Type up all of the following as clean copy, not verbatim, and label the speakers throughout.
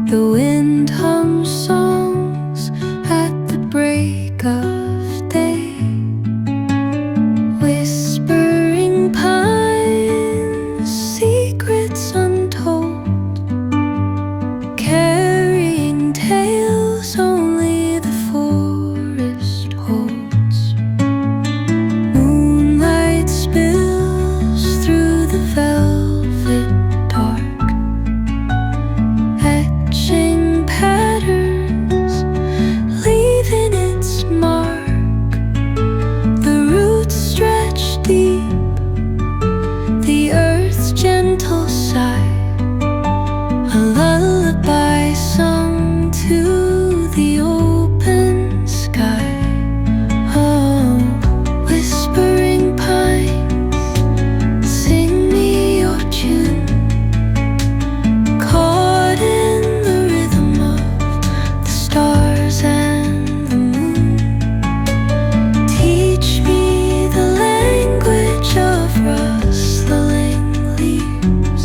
Speaker 1: The wind hums songs at the break of day, whispering pines, secrets untold, carrying tales only the forest holds. Moonlight spills through the velvet dark, etching patterns, leaving its mark. The roots stretch deep, the earth's gentle sigh, a lullaby sung to the open sky. Oh, whispering pines, sing me your tune, caught in the rhythm of the stars and the moon. Teach me the language of rustling leaves,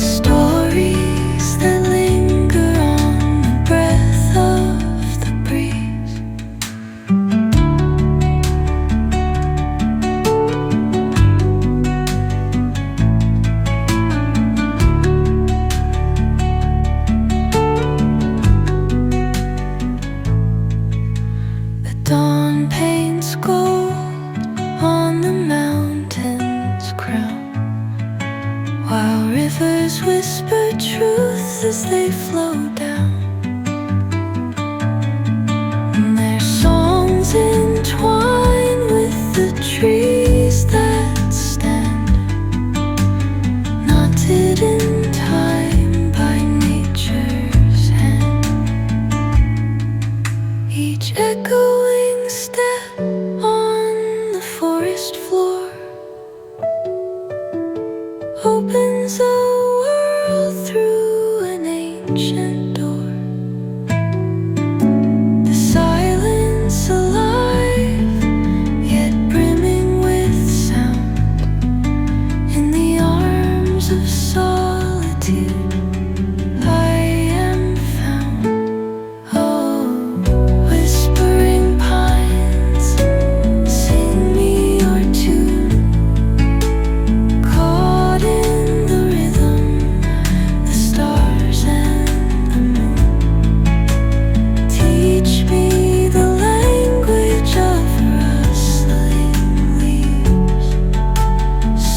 Speaker 1: stories that linger on the breath of the breeze. The dawn paints gold on the mountain's crown, while rivers whisper truth as they flow down. And their songs entwine with the trees that stand, knotted in time by nature's hand. Each echoing step on the forest floor opens a world through an ancient door. The silence alive, yet brimming with sound. In the arms of solitude I am found. Oh, whispering pines, sing me your tune, caught in the rhythm, the stars and the moon. Teach me the language of rustling leaves,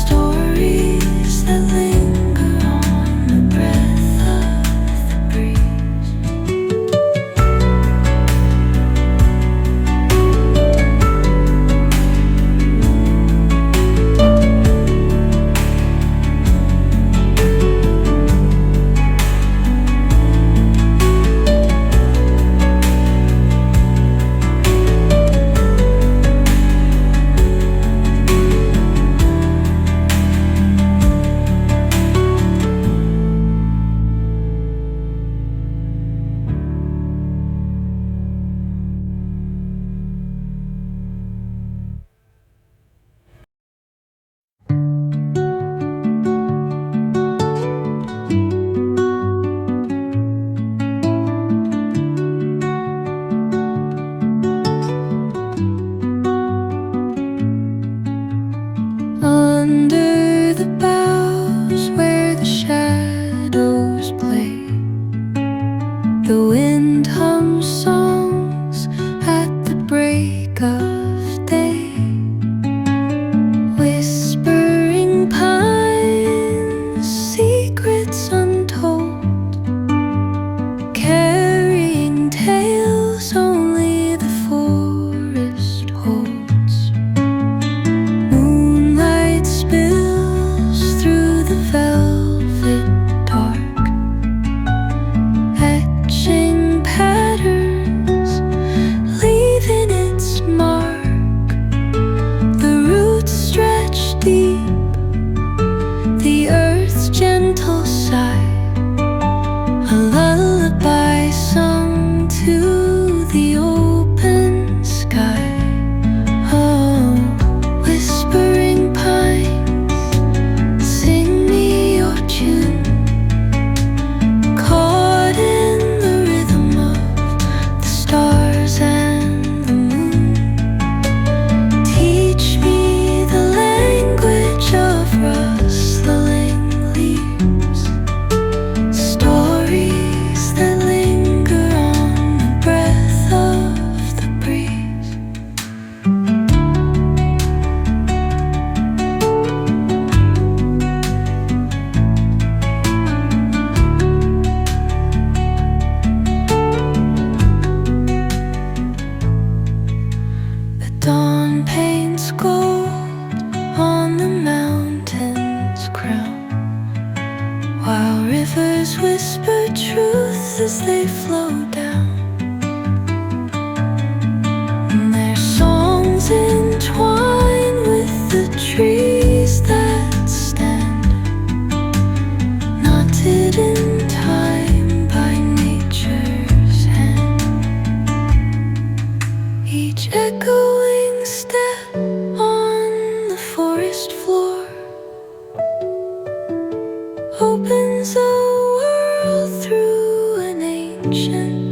Speaker 1: stories that linger on the breath of the breeze. Under the boughs where the shadows play, the wind hums songs at the break of day, whispering pines, secrets untold, carrying tales only the forest holds. Moonlight spills through the velvet dark, etching patterns, as they flow down. And their songs entwine with the trees that stand, knotted in time by nature's hand. Each echoing step on the forest floor opens a world through an ancient